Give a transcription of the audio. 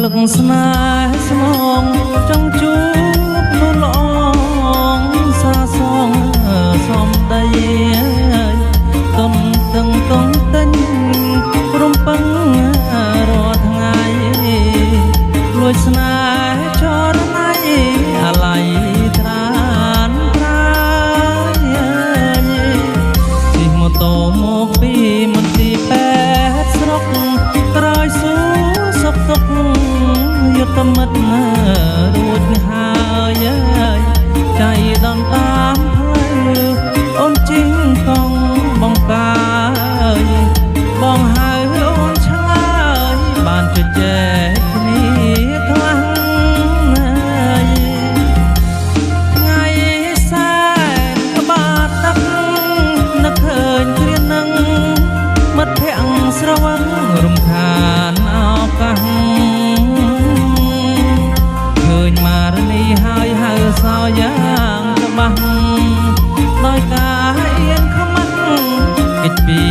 លឹកស្នេហ៍ស្នងចង់ជួបនោះល្អងសាសងសំដីទុនទាំងតុងទិញរំពឹងរាល់ថ្ងៃលួចស្នេហ៍ចរណៃអាឡ័យត្រានប្រាយជិះម៉ូតូមកពីមន្ទីរពេទ្យស្រុកក្រោយសួរសុខទុក្ខយុទ្ធមិត្តរួចហើយใจដនតាមផ្លូវអូនជិះកង់បងកាយបងហៅអូនឆ្លើយបានជជែកគ្នាខ្លាំងថ្ងៃសែនក្បាលទឹកនឹកឃើញគ្រានឹងមិត្តភក្តិស្រវឹងរំខានឱកាសឃើញម៉ារនីហើយហៅសោយ៉ាងច្បាស់ដោយការអៀនខ្មាស់កិច្ចពី